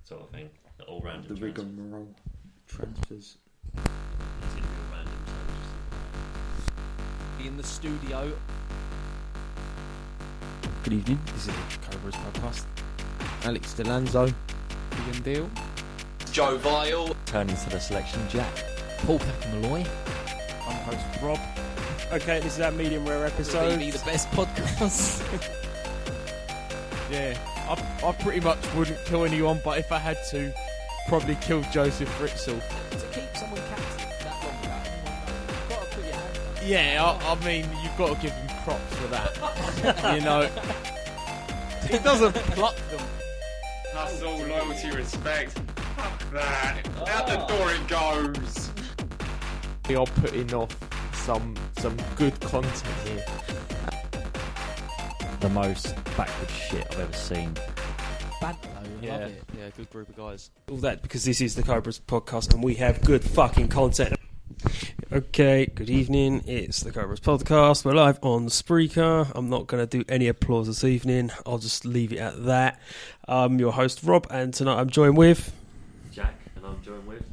sort of thing. All random. The rigmarole transfers. In the studio. Good evening, this is the Cobras podcast. Alex Delanzo. Ian Deal. Joe Vile. Turning to the selection, Jack. Paul Peckham-Malloy. I'm host Rob. Okay, this is our medium rare episode. Maybe the best podcast. Yeah, I pretty much wouldn't kill anyone, but if I had to, probably kill Joseph Fritzl. To keep someone captive that long without anyone knowing, you've got to put your hand up. Yeah, I mean, you've got to give him props for that. You know, he doesn't pluck them. Hustle, loyalty, respect. Fuck that. Out the door it goes. We are putting off some good content here. The most backward shit I've ever seen. Banter though, I love it. Yeah, good group of guys. All that because this is the Cobras podcast and we have good fucking content. Okay, good evening. It's the Cobras podcast. We're live on Spreaker. I'm not going to do any applause this evening. I'll just leave it at that. I'm your host Rob, and tonight I'm joined with Jack, and I'm joined with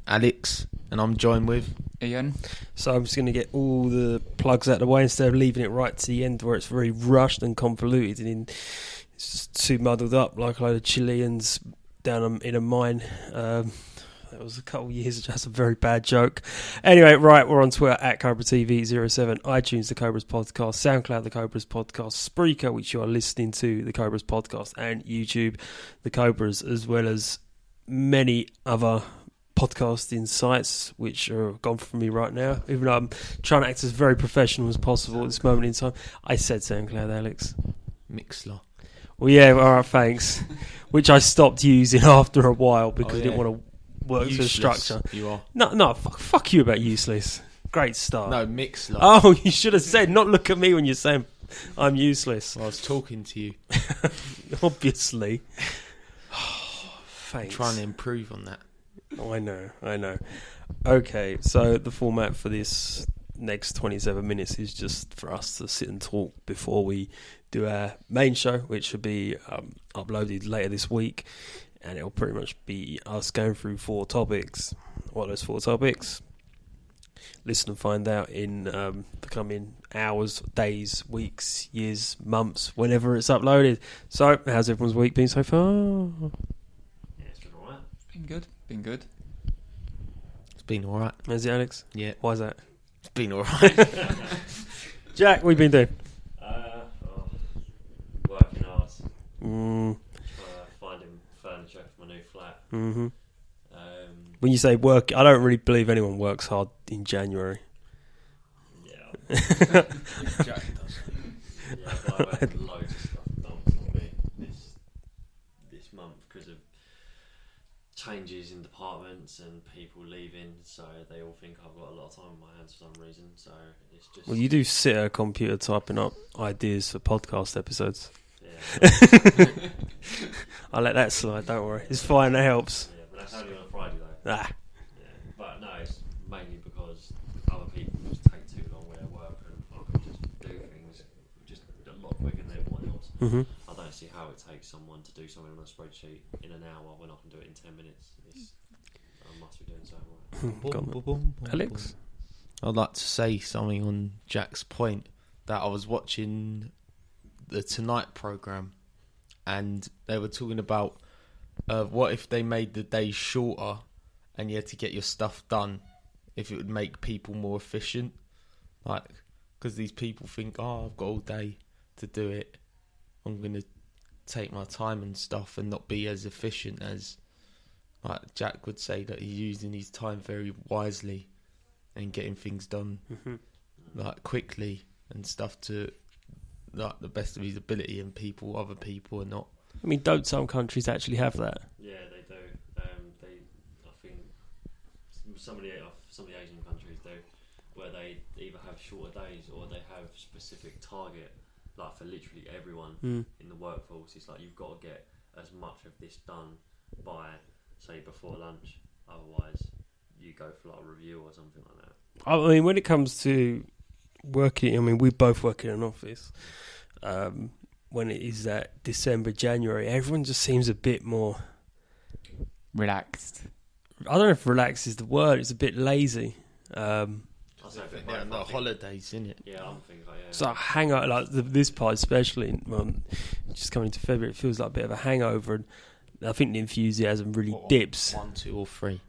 Alex, and I'm joined with Ian. So I'm just going to get all the plugs out of the way instead of leaving it right to the end where it's very rushed and convoluted and it's just too muddled up like a load of Chileans down in a mine. That was a couple of years ago. That's a very bad joke. Anyway, right, we're on Twitter at Cobra TV 07, iTunes, the Cobras Podcast, SoundCloud, the Cobras Podcast, Spreaker, which you are listening to, the Cobras Podcast, and YouTube, the Cobras, as well as many other podcasting sites which are gone from me right now, even though I'm trying to act as very professional as possible at this moment in time. I said SoundCloud, Alex. Mixler. Well, yeah, alright, thanks. Which I stopped using after a while because I didn't want to work to a structure. You are. No, fuck you about useless. Great start. No, Mixler. Oh, you should have said, not look at me when you're saying I'm useless. I was talking to you. Obviously. Thanks. Trying to improve on that. Oh, I know. Okay, so the format for this next 27 minutes is just for us to sit and talk before we do our main show, which will be uploaded later this week, and it'll pretty much be us going through 4 topics. What are those 4 topics? Listen and find out in the coming hours, days, weeks, years, months, whenever it's uploaded. So, how's everyone's week been so far? Yeah, it's been alright. Been good. It's been alright. How's it, Alex? Yeah. Why is that? It's been alright. Jack, what have you been doing? Working hours. Finding furniture for my new flat. Mm-hmm. When you say work, I don't really believe anyone works hard in January. Yeah. Jack does. Yeah, but I've had loads of stuff dumped on me this month because of changes in departments and people leaving, so they all think I've got a lot of time on my hands for some reason. So it's just. Well, you do sit at a computer typing up ideas for podcast episodes. Yeah. I'll let that slide. Don't worry, it's fine. That helps. Yeah, but that's only on a Friday though. Ah, Yeah, but no, it's mainly because other people just take too long where they work, and I can just do things just a lot quicker than everyone else. mm-hmm. I don't see how it takes someone to do something on a spreadsheet in an hour when I can do it in 10 minutes. I must be doing something right. Alex. I'd like to say something on Jack's point that I was watching the Tonight programme and they were talking about what if they made the day shorter and you had to get your stuff done, if it would make people more efficient, like, because these people think, oh, I've got all day to do it, I'm going to take my time and stuff and not be as efficient as, like Jack would say, that he's using his time very wisely and getting things done like quickly and stuff to like the best of his ability, and other people are not. I mean, don't some countries actually have that? Yeah, they do. I think some of the Asian countries do, where they either have shorter days or they have specific target, like for literally everyone in the workforce. It's like you've got to get as much of this done by, say, before lunch. Otherwise, you go for like a review or something like that. I mean, when it comes to working, I mean, we both work in an office. When it is that December, January, everyone just seems a bit more relaxed. I don't know if relax is the word. It's a bit lazy. I say a bit They're on the both, I think. holidays, innit? Yeah, I'm thinking like, yeah. So hang out like this part, especially just coming to February, it feels like a bit of a hangover, and I think the enthusiasm really What, dips. 1, 2, or 3.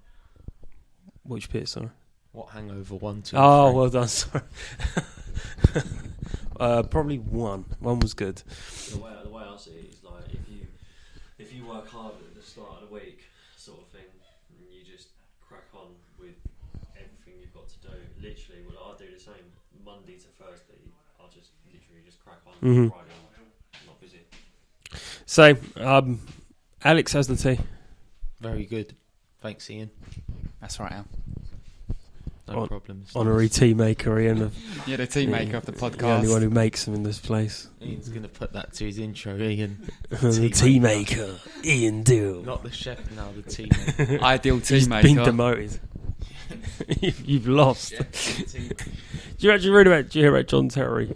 Which bit, sorry? What hangover? 1, 2, Oh, or 3? well done. Sorry. Probably 1. 1 was good. The way I see it is like if you work hard at the start of the week, sort of thing, and you just crack on with everything you've got to do. Literally, well, I do the same. Monday to Thursday, I'll just literally just crack on. Mhm. Friday, I'm not busy. So, Alex has the tea. Very good. Thanks, Ian. That's right, Al. No problems. Honorary tea maker, Ian. You're the tea maker of the The only podcast. one who makes them in this place. Ian's going to put that to his intro, Ian. The tea maker, Ian Dill. Not the chef now, the tea maker. Ideal tea He's maker. been demoted. You've lost. Chef and tea maker. Do you actually hear about John Terry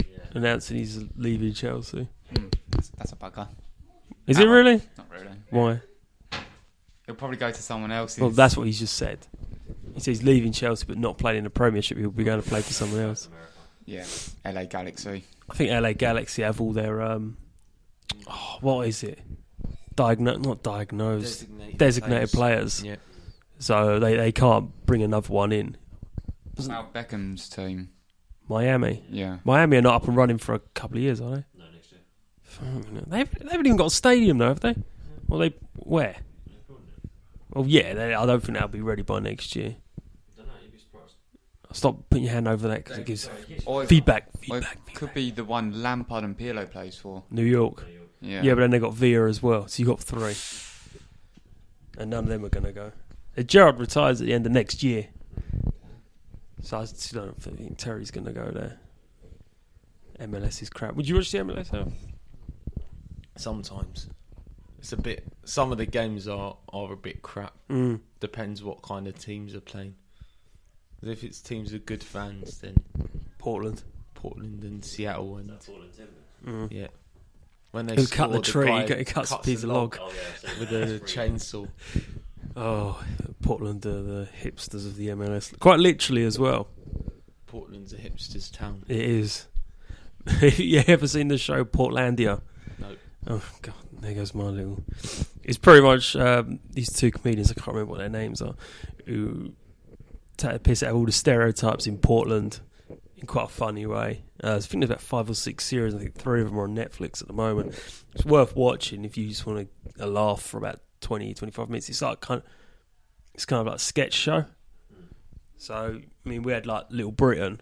Yeah. announcing he's leaving Chelsea? That's a bugger. Is it really? Not really. Why? He'll probably go to someone else. Well, that's what he's just said. He says he's leaving Chelsea but not playing in the Premiership. He'll be going to play for someone else. Yeah, LA Galaxy. I think LA Galaxy have all their what is it? Not diagnosed. Designated players. Yeah. So they can't bring another one in. About Beckham's team. Miami. Yeah. Miami are not up and running for a couple of years, are they? No, next year. They haven't even got a stadium though, have they? Well, where? Well, yeah, I don't think they'll be ready by next year. Don't know, you'd be surprised. Stop putting your hand over that because it gives Or feedback. or it could be the one Lampard and Pirlo plays for. New York. Yeah. Yeah, but then they got Villa as well, so you got 3, and none of them are going to go. Gerrard retires at the end of next year, so I still don't think Terry's going to go there. MLS is crap. Would you watch the MLS? Al? Sometimes. It's a bit... Some of the games are a bit crap. Mm. Depends what kind of teams are playing. 'Cause if it's teams with good fans, then Portland. Portland and Seattle and... That's all in Timber. Mm. Yeah. When they Who score, cut the tree? guy He cuts a piece of log. Oh yeah, so with that's a free. chainsaw. Oh, Portland are the hipsters of the MLS. Quite literally as well. Portland's a hipster's town. It is. You ever seen the show Portlandia? No. Oh god, there goes my little. It's pretty much these 2 comedians. I can't remember what their names are. Who take a piss out of all the stereotypes in Portland in quite a funny way. I think there's about 5 or 6 series. I think 3 of them are on Netflix at the moment. It's worth watching if you just want a laugh for about 20-25 minutes. It's kind of like a sketch show. So I mean, we had like Little Britain,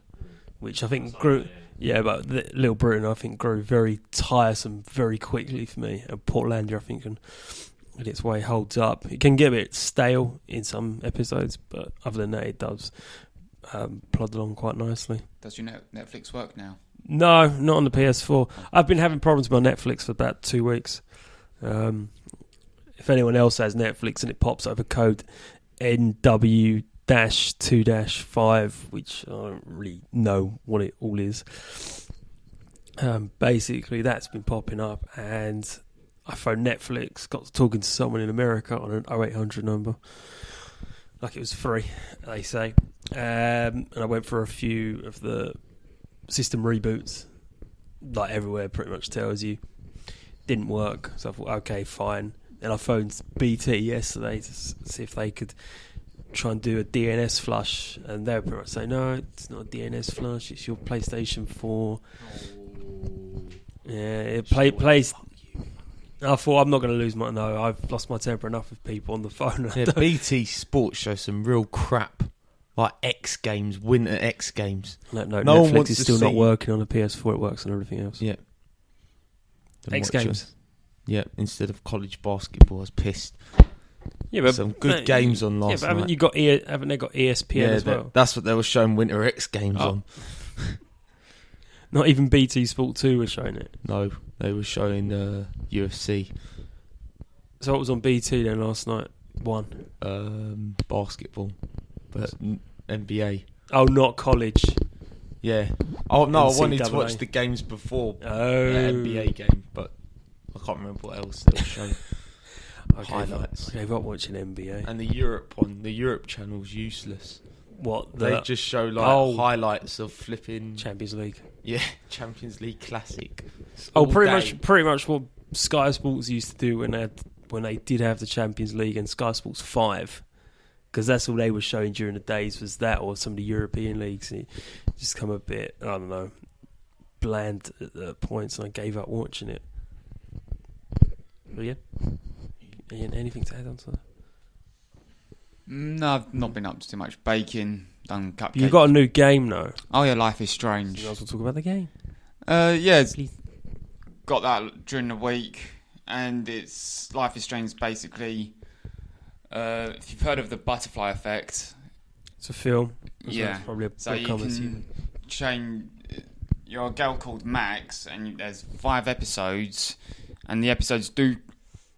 which I think grew. Yeah, but Little Britain, I think, grew very tiresome very quickly for me. And Portlandia, I think, in its way holds up. It can get a bit stale in some episodes, but other than that, it does plod along quite nicely. Does your Netflix work now? No, not on the PS4. I've been having problems with my Netflix for about 2 weeks. If anyone else has Netflix and it pops over code NW-2-5, which I don't really know what it all is. Basically, that's been popping up, and I phoned Netflix, got to talking to someone in America on an 0800 number. Like it was free, they say. And I went for a few of the system reboots, like everywhere pretty much tells you. Didn't work, so I thought, okay, fine. Then I phoned BT yesterday to see if they could try and do a DNS flush, and they were pretty much saying, no, it's not a DNS flush, it's your PlayStation 4. Yeah, it plays. I thought, I'm not going to lose my... No, I've lost my temper enough with people on the phone. Yeah, BT Sports shows some real crap. Like X Games, Winter X Games. No, No one Netflix wants is to still not see- working on the PS4, it works on everything else. Yeah. X Games. Yeah, instead of college basketball, I was pissed. Yeah, but Some good games on last yeah, but night. haven't they got ESPN as well? That's what they were showing Winter X Games Oh. on. Not even BT Sport 2 was showing it. No, they were showing UFC, So what was on BT then last night? One. basketball, but NBA. Oh, not college. Yeah. Oh no, I wanted to NCAA. watch the games before the Oh. NBA game, but I can't remember what else they were showing. highlights. I gave up watching NBA. And the Europe one, the Europe channel's useless. What They the just show like Oh. highlights of flipping Champions League? Champions League Classic. Oh, All pretty day. much what Sky Sports used to do when they did have the Champions League and Sky Sports 5, because that's all they were showing during the days was that, or some of the European leagues. And it just come a bit, I don't know, bland at points, and I gave up watching it. But yeah, Ian, anything to add on to that? No, I've not been up to too much. Baking, done cupcakes. You got a new game though. Oh yeah, Life is So Strange. you might as well talk about the game. Yeah, got that during the week, and it's Life is Strange. Basically, if you've heard of the butterfly effect, It's a film. So Yeah. it's probably a so you common can change. You're a girl called Max, and there's 5 episodes, and the episodes do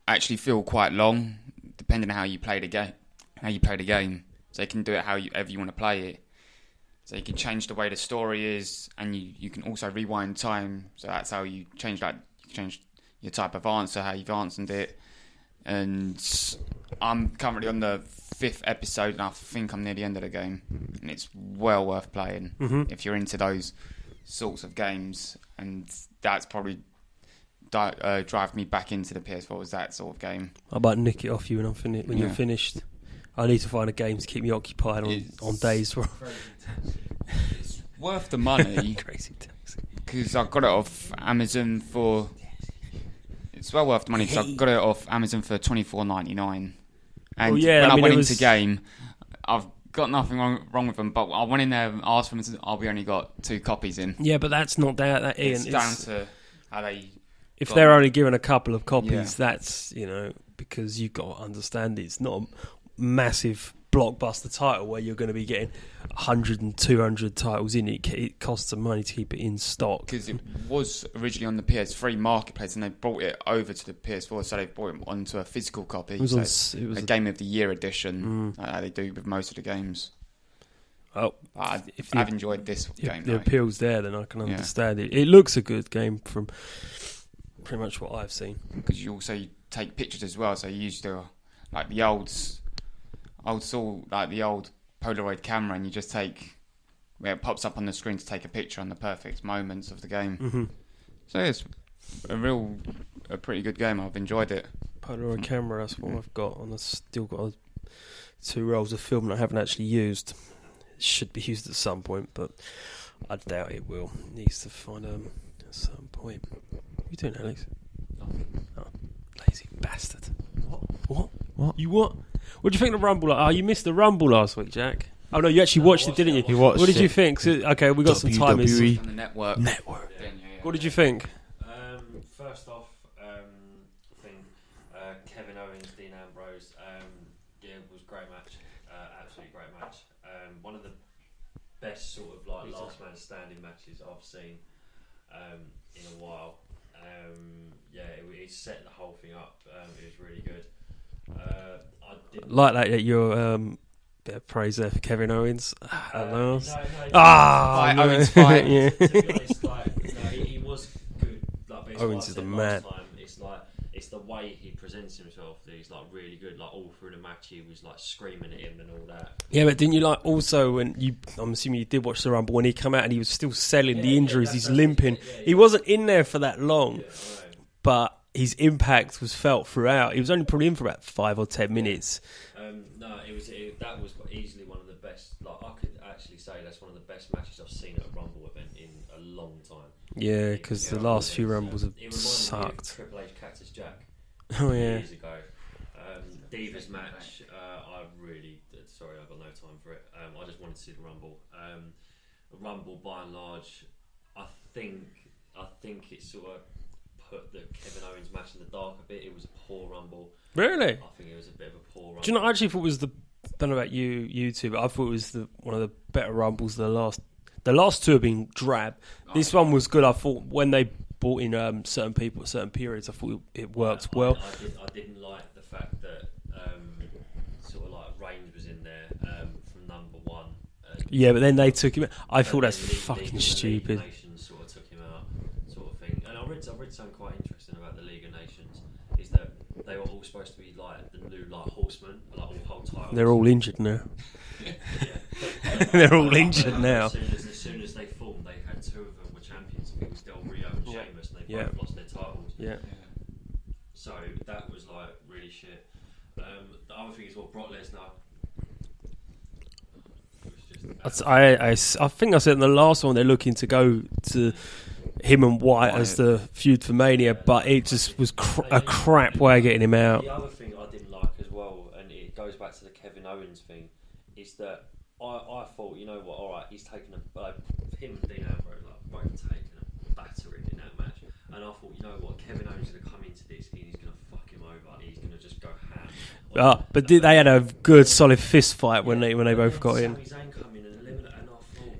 actually feel quite long, depending on how you play the game. So you can do it however you want to play it. So you can change the way the story is, and you can also rewind time. So that's how you change your type of answer, how you've answered it. And I'm currently on the 5th episode, and I think I'm near the end of the game. And it's well worth playing if you're into those sorts of games. And that's probably drive me back into the PS4 was that sort of game. I might nick it off you when you're finished. I need to find a game to keep me occupied on days where It's worth the money. Crazy Taxi. Because I got it off Amazon for. It's well worth the money because I got it off Amazon for $24.99. And when I went into game, I've got nothing wrong with them, but I went in there and asked them, we only got 2 copies in. Yeah, but that's not that Ian. It's down to how they. If they're only given a couple of copies, Yeah. that's because you've got to understand it's not a massive blockbuster title where you're going to be getting 100 and 200 titles in it. It costs some money to keep it in stock. Because it was originally on the PS3 marketplace and they brought it over to the PS4, so they brought it onto a physical copy. It was a Game of the Year edition, they do with most of the games. Oh, I've enjoyed this game. If the though. appeal's there, then I can understand it. It looks a good game from pretty much what I've seen. Because you also take pictures as well, so you used to like the old school, like the old Polaroid camera, and you just take where it pops up on the screen to take a picture on the perfect moments of the game. So it's a pretty good game. I've enjoyed it. Polaroid camera, that's what I've got, and I've still got 2 rolls of film that I haven't actually used. It should be used at some point, but I doubt it will. It needs to find at some point. What are you doing, Alex? Oh, lazy bastard. What? You what? What do you think of the Rumble? Oh, you missed the Rumble last week, Jack. Oh no, you actually watched it, didn't you? You watched What did you it. think? So, okay, we got some time. WWE. On the network. What did you think? First off, I think Kevin Owens, Dean Ambrose, it was a great match, absolutely great match. One of the best sort of like last man standing matches I've seen in a while. It set the whole thing up. It was really good. I didn't Like that your bit of praise there for Kevin Owens. Hello. Fight, Owens fight. Yeah. To be honest, he was good. Like, but it's Owens like I is said the last man. time, it's the way he presents himself that he's like really good. Like all through the match, he was like screaming at him and all that. Yeah, but didn't you like also when I'm assuming you did watch the Rumble when he came out and he was still selling the injuries, he's limping. He wasn't in there for that long, but his impact was felt throughout. He was only probably in for about 5 or 10 minutes. That was easily one of the best. Like I could actually say that's one of the best matches I've seen at a Rumble event in a long time. Yeah, because the last few Rumbles have It reminded me of sucked. Triple H Cactus Jack. Oh yeah. Years ago. Divas match, sorry, I've got no time for it. I just wanted to see the Rumble. Rumble, by and large, I think it sort of put the Kevin Owens match in the dark a bit. It was a poor Rumble. Really? I think it was a bit of a poor Rumble. Do you know? I actually thought it was don't know about you two, but I thought it was one of the better Rumbles. The last 2 have been drab. This one was good. I thought when they brought in certain people at certain periods, I thought it worked well. I didn't like the fact that sort of like Reigns was in there from number 1. Yeah, but then they took him. I thought And that's then League fucking of stupid. Nations sort of took him out, sort of thing. And I read something quite interesting about the League of Nations is that they were all supposed to be like like horsemen, like all hold titles. They're all injured now. Yeah. They're all injured now. As soon as they formed, they had two of them were champions. I think it was Del Rio and Sheamus, and they both lost their titles. Yeah. So that was like really shit. The other thing is Brock Lesnar. I think I said in the last one they're looking to go to him and White as the feud for Mania, but it just was a crap way of getting him out. The other thing I didn't like as well, and it goes back to the Kevin Owens thing, is that I thought, you know what, alright, he's taken him and Dean Ambrose both taken a battering in that match, and I thought, you know what, Kevin Owens is going to come into this and he's going to fuck him over, he's going to just go ham. But they had a good solid fist fight when they both got in. Sami Zayn come in and eliminate, and I thought,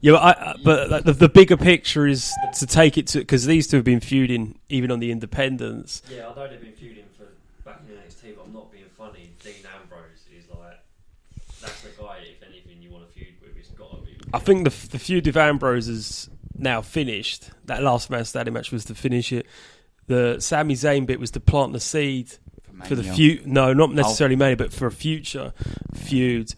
Yeah, but the bigger picture is to take it to, because these two have been feuding even on the independents. yeah, I know they've been feuding for back in NXT, but I'm not being funny. Dean Ambrose is like, that's the guy. If anything, you want to feud with, it's got to be. I think the feud with Ambrose is now finished. That last man standing match was to finish it. The Sami Zayn bit was to plant the seed for the feud. No, not necessarily Mania, but for a future feud.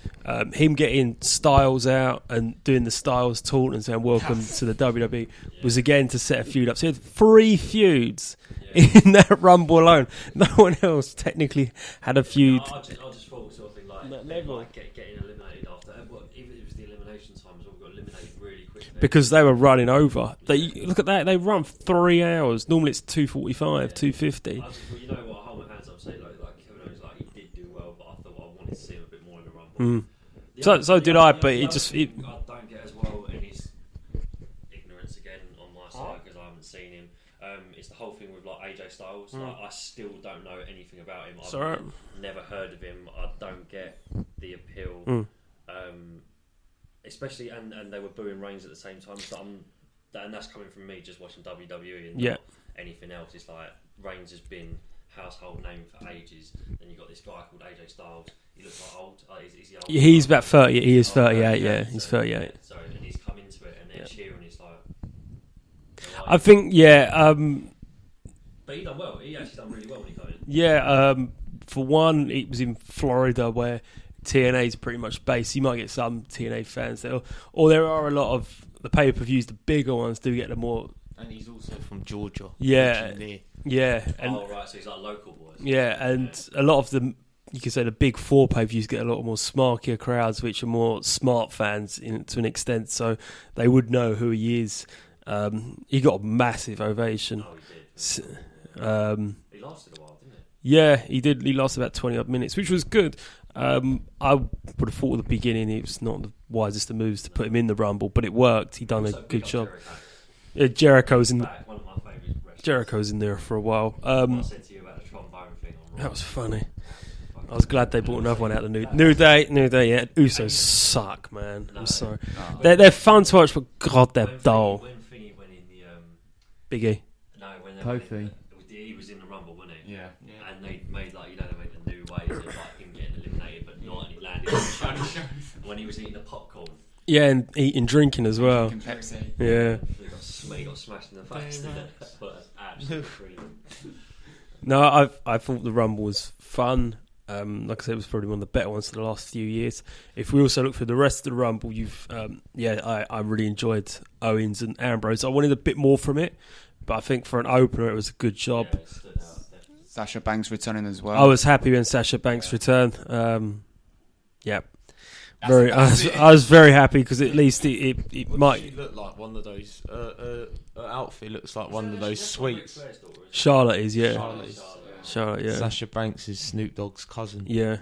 Him getting Styles out and doing the Styles taunt and saying welcome to the WWE was again to set a feud up. So he had 3 feuds in that Rumble alone. No one else technically had a feud. I just thought sort of thing like getting eliminated after. Even if it was the elimination times, we got eliminated really quickly. Because they were running over. Look at that. They run 3 hours. Normally it's 2:45, 2:50. You know what? I hold my hands up. Say like Kevin Owens, like he did do well, but I thought I wanted to see him a bit more in the Rumble. So did I, but I don't get as well, and his ignorance again on my side because I haven't seen him. It's the whole thing with like AJ Styles. Like I still don't know anything about him. I've never heard of him. I don't get the appeal. Especially and they were booing Reigns at the same time. So and that's coming from me just watching WWE and not anything else. It's like Reigns has been household name for ages. Then you got this guy called AJ Styles. He looks like old. Is he old? He's about 30. He is 38. Yeah, he's 38. So and he's come into it and they're cheering. It's like I think but he done well. He actually done really well when he got in. Yeah. For one, it was in Florida where TNA is pretty much based. You might get some TNA fans there, or there are a lot of the pay-per-views. The bigger ones do get the more. And he's also from Georgia. Yeah, yeah. And, right, so he's like local boys. Yeah, and a lot of them, you could say the big 4 pay-per-views get a lot more smarkier crowds, which are more smart fans to an extent, so they would know who he is. He got a massive ovation. Oh, he did. He lasted a while, didn't he? Yeah, he did. He lasted about 20 odd minutes, which was good. I would have thought at the beginning it was not the wisest of moves to put him in the Rumble, but it worked. He done a good job. Jericho's in. One of my favourite wrestlers. Jericho's in there for a while. I said to you about the trombone thing. That was funny. I was glad they brought another one out. The New Day. Yeah, Usos suck, man. I'm sorry. They're fun to watch, but God, they're dull. When Thingy went in the Big E. No, when Kofi. He was in the Rumble, wasn't he? Yeah. And they made they made the new ways of like him getting eliminated, but not, and he landed on the show when he was eating the popcorn. Yeah, and eating, drinking as well. Drinking Pepsi. Yeah. He got smashed in the face. But that's absolutely brilliant. No, I thought the Rumble was fun. Like I said, it was probably one of the better ones for the last few years. If we also look for the rest of the Rumble, I really enjoyed Owens and Ambrose. I wanted a bit more from it, but I think for an opener, it was a good job. Yeah, it stood out, definitely. Sasha Banks returning as well. I was happy when Sasha Banks returned. I was very happy because at least it might. She look like one of those. Her outfit looks like one of those sweets. Charlotte is, yeah. Charlotte, yeah. Sasha Banks is Snoop Dogg's cousin. Yeah.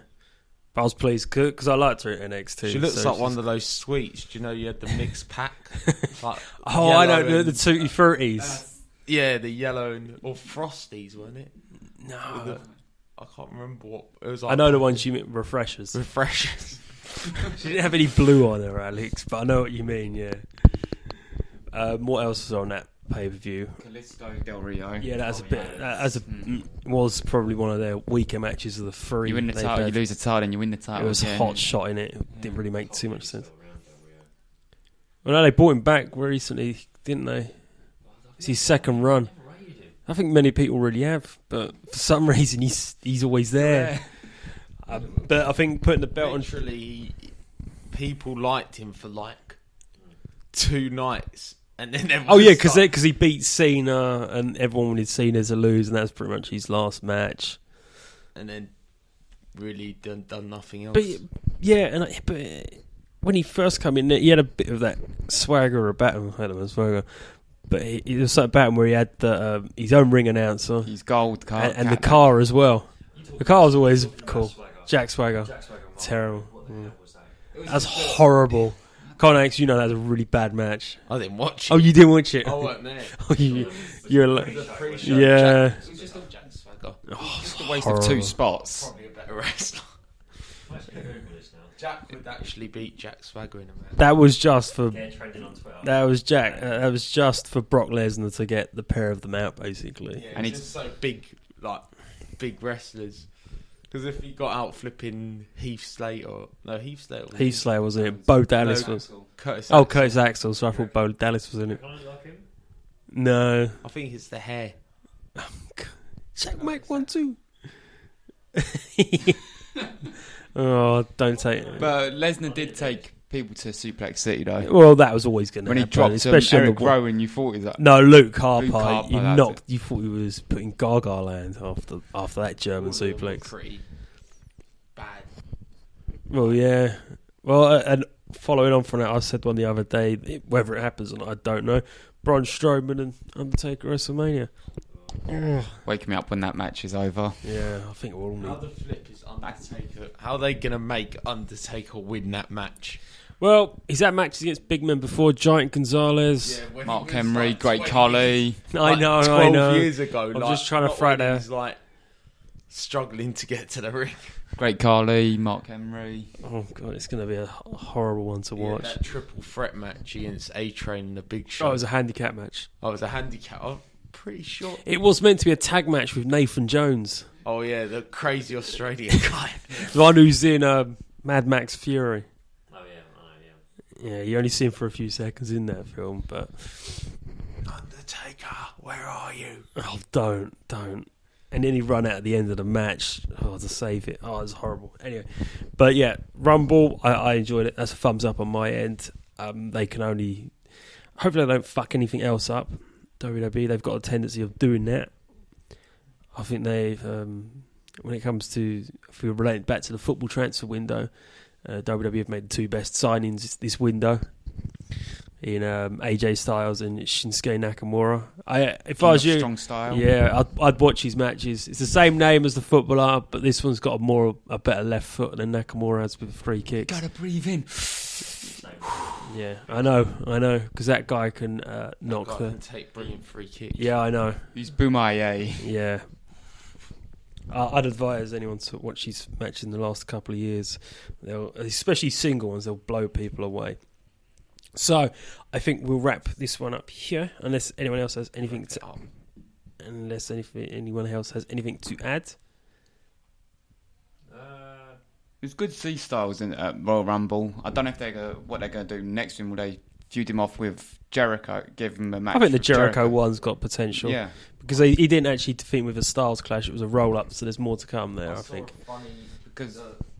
But I was pleased because I liked her at NXT. She looks like one of those sweets. Do you know you had the mixed pack? Like I know the Tutti Fruities. Yeah, the yellow or Frosties, weren't it? No, I can't remember what it was. Like I know the ones you meant, refreshers. Refreshers. She didn't have any blue on her, Alex, but I know what you mean. Yeah. What else was on that pay-per-view? Kalisto Del Rio. Yeah, was probably one of their weaker matches of the 3. You win the title, you lose the title, and you win the title. It was a hot shot in it. It didn't really make too much sense. Well, no, they brought him back recently, didn't they? It's his second run. I think many people really have, but for some reason he's always there. But I think putting the belt on. Literally, people liked him for like 2 nights, and then everyone Oh yeah, started- because he beat Cena, and everyone wanted Cena to lose, and that's pretty much his last match. and then really done nothing else. But yeah, but when he first came in, he had a bit of that swagger about him. I had him as swagger, but it was something about him where he had his own ring announcer He's gold car. and the car as well. The car was always Talking about cool. Swagger. Jack Swagger, Jack Swagger. Mark. Terrible. What the hell was that? that's horrible. Connex, you know that's a really bad match. I didn't watch it. Oh, you didn't watch it? I weren't there. Oh, you're like, The pre-show, yeah. Jack, it was just on Jack Swagger. Oh, Just a waste of 2 spots. Probably a better wrestler. I'm actually gonna Google this now. Jack would actually beat Jack Swagger in a match. that was just for Get trending on Twitter. that was just for Brock Lesnar to get the pair of them out, basically. Yeah, And he's it's- just so big, like big wrestlers. Because if he got out flipping Heath Slater, Heath Slater was in it. Bo Dallas No, was. Curtis. Oh, Axel. Curtis Axel. So I thought Bo Dallas was in it. Can I like him? No. I think it's the hair. Check Mike 1 2. Oh, don't take it. But Lesnar did take people to Suplex City though. Well, that was always going to When happen. he dropped especially on Eric the Rowan, you thought he was like, No, Luke Harper. Harper, You that's knocked. it. You thought he was putting Gaga land after that German All of them were suplex. Pretty bad. Well, yeah. Well, and following on from that, I said one the other day. Whether it happens or not, I don't know. Braun Strowman and Undertaker WrestleMania. wake me up when that match is over. Yeah, I think we'll all How need. the flip is Undertaker? How are they gonna make Undertaker win that match? Well, he's had matches against big men before. Giant Gonzalez. when Mark he was, Henry, like, Great 20 Khali. I know. 12 years ago. I'm like, just trying to not throw when it he out. was like struggling to get to the ring. Great Khali, Mark Henry. Oh god, it's going to be a horrible one to watch. That triple threat match against A-Train and the Big Show. Oh, it was a handicap match. Oh, it was a handicap. I'm pretty sure. It was meant to be a tag match with Nathan Jones, Oh yeah, the crazy Australian guy. the one who's in Mad Max Fury. Oh yeah. Yeah, you only see him for a few seconds in that film, but Undertaker, where are you? oh, don't. And then he run out at the end of the match. Oh, to save it. Oh, it's horrible. Anyway, but yeah, Rumble. I enjoyed it. That's a thumbs up on my end. They can only. Hopefully, they don't fuck anything else up. WWE. They've got a tendency of doing that. I think they've. When it comes to, if we relate back to the football transfer window, WWE have made the 2 best signings this window in AJ Styles and Shinsuke Nakamura. If I was you, Strong style. yeah, I'd watch his matches. It's the same name as the footballer, but this one's got a better left foot than Nakamura has with free kicks. Gotta breathe in. Yeah, I know, because that guy can knock God, the. can take brilliant free kicks. Yeah, I know. He's Boomaye. Yeah. I'd advise anyone to watch his matches in the last couple of years. Especially single ones, they'll blow people away. So, I think we'll wrap this one up here, unless anyone else has anything to. Anyone else has anything to add. It was good to see Styles in Royal Rumble. I don't know if what they're going to do next to him. Will they feud him off with Jericho, give him a match? I think the with Jericho one's got potential. Yeah. Because he didn't actually defeat him with a Styles clash. It was a roll-up, so there's more to come there, I think. Because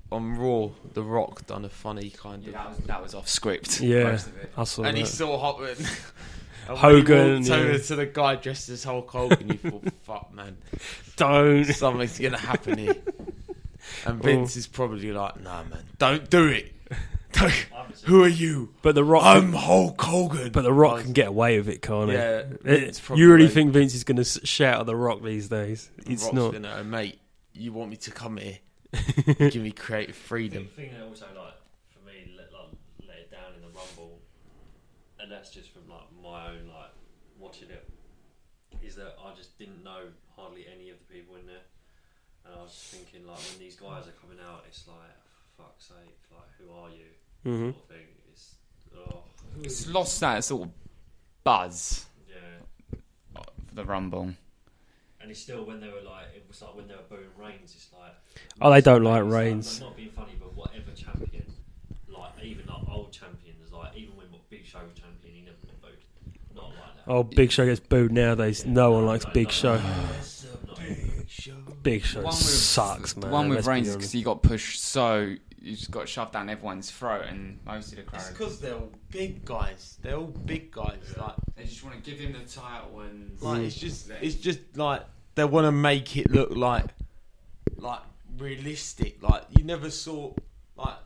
On Raw, The Rock done a funny kind of. that was off script. Yeah, Most of it. I saw And he that. saw Hogan. Hogan, He walked over yeah. to the guy dressed as Hulk Hogan. You thought, fuck, man. Don't. Something's going to happen here. And Vince is probably like, nah, man. Don't do it. Who are you? But The Rock... I'm Hulk Hogan. But The Rock can get away with it, can't he? Yeah, Vince probably You really won't. think Vince is going to shout at The Rock these days? It's Rock's not. Gonna, mate, you want me to come here? Give me creative freedom. The thing that also for me let it down in the Rumble, and that's just from my own watching it, is that I just didn't know hardly any of the people in there, and I was just thinking when these guys are coming out, it's like, for fuck's sake, who are you? Mhm. Sort of thing. It's lost that sort of buzz Yeah. for the Rumble. And it's still when they were it was when they were booing Reigns, it's like, Oh, they don't like it's Reigns. not being funny, but whatever champion, even old champions, even when Big Show was champion, he never got booed. Not like that. Oh, Big Show gets booed nowadays. No one likes Big Show. Big Show. Big Show One with- sucks, man. The one with let's be Reigns is honest. because he got pushed, so you just got shoved down everyone's throat, and most of the crowd. It's because they're all big guys. They're all big guys. They just want to give him the title, and Like it's just like they want to make it look like realistic. Like you never saw like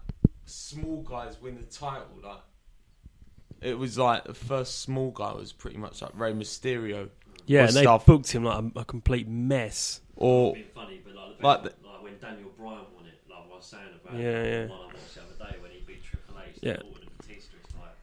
small guys win the title. Like it was like the first small guy was pretty much like Rey Mysterio Yeah, or and they stuff. booked him like a complete mess. or Being funny, but like the Like best, like when Daniel Bryan won it, like I was saying about Yeah, it, yeah. one I watched the other day when he beat Triple H, Yeah. Orton and Batista, it's like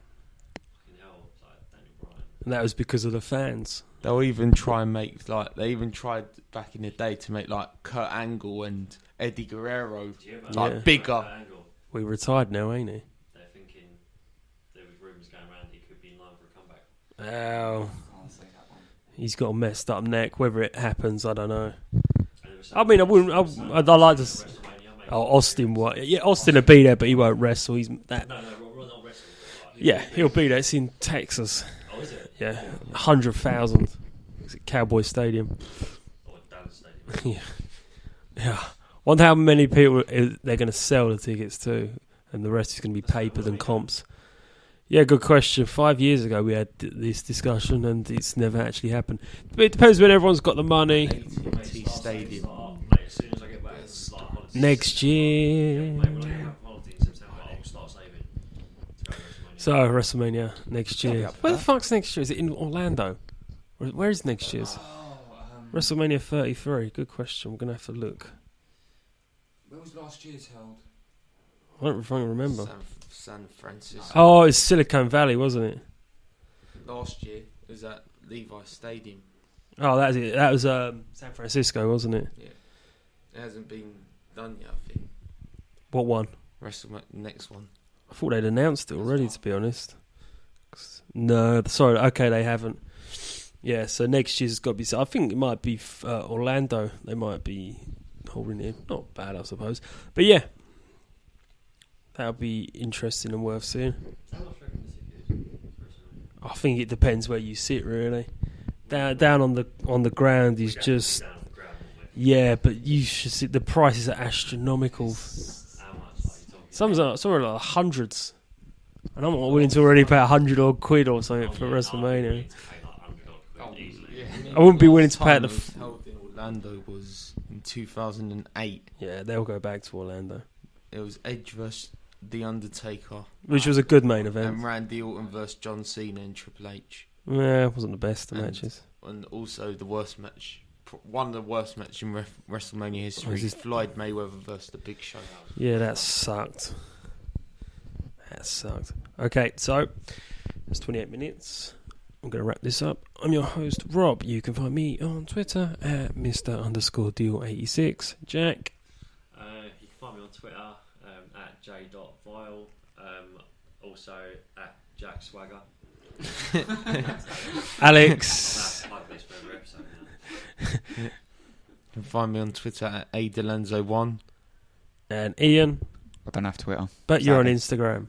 fucking hell, it's like Daniel Bryan. And that was because of the fans. they'll even try and make like they even tried back in the day to make like Kurt Angle and Eddie Guerrero Do you ever like Yeah. bigger. Angle, We retired now, ain't he? they're thinking there was rumours going around he could be in line for a comeback. Oh, Can't say that one. he's got a messed up neck. Whether it happens, I don't know. And there was I mean, I wouldn't. I'd like to. WrestleMania, mate. Oh, Austin, what? Yeah, Austin will be there, but he won't wrestle. He's that. No, we're not wrestling. But like, Yeah, he'll be there. It's in Texas. Oh, is it? Yeah, 100,000. It's at Cowboy Stadium. Or Dallas Stadium. Yeah. Wonder how many people they're going to sell the tickets to, and the rest is going to be papers and comps. Yeah, good question. 5 years ago we had this discussion, and it's never actually happened. But it depends when everyone's got the money. AT&T Stadium. Mate, as soon as I get back, it's like holidays. Next year. Mate, when I get back from holiday in September, I'll start saving to go to WrestleMania. So WrestleMania next I'll be year. up for Where the that. fuck's next year? Is it in Orlando? Where is next year's? WrestleMania 33. Good question. I'm gonna have to look. Where was last year's held? I don't fucking remember. San Francisco. Oh, it's Silicon Valley, wasn't it? Last year it was at Levi Stadium. Oh, that's it. That was San Francisco, wasn't it? It hasn't been done yet, I think. What one? WrestleMania next one. I thought they'd announced it already, to be honest. No, sorry. Okay, they haven't. Yeah, so next year's got to be. I think it might be Orlando. They might be holding it. Not bad, I suppose. But yeah, that'll be interesting and worth seeing. How much do you reckon the ticket is for WrestleMania? I think it depends where you sit, really. Down on the ground is We're just down on the ground, aren't yeah, but you should see the prices are astronomical. we? How much are you talking? Some are like hundreds, and I'm not willing to already pay 100 odd quid or something for I'm WrestleMania. willing to pay like 100 odd quid easily. I wouldn't be willing to pay Time the it was held in Orlando was in 2008. Yeah, they'll go back to Orlando, It was Edge vs The Undertaker which was a good main event. and Randy Orton vs John Cena and Triple H. Yeah, it wasn't the best of And- matches. And also the worst match, one of the worst matches in WrestleMania history, Was this- Floyd Mayweather versus The Big Show. Yeah, that sucked. Okay, so it's 28 minutes. I'm going to wrap this up. I'm your host, Rob. You can find me on Twitter at Mr_Deal86. Jack. You can find me on Twitter at j.vile, also at Jack Swagger. Alex. Like this for every episode now. You can find me on Twitter at adelenzo1. And Ian. I don't have Twitter, But you're on Instagram.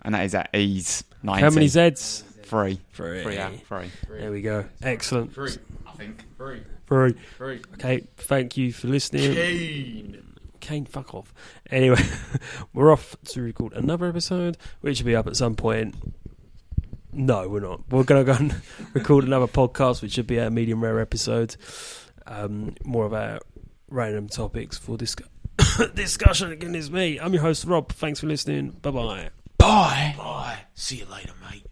and that is at ease 90. How many Zs? 3. Three. 3. There we go. Excellent. Free. I think. Three. Free. Okay, thank you for listening. Kane, fuck off. Anyway, we're off to record another episode, which will be up at some point. No, we're not. We're going to go and record another podcast, which should be a medium rare episode. More about random topics for discussion. Again, it's me. I'm your host, Rob. Thanks for listening. Bye-bye. Bye. See you later, mate.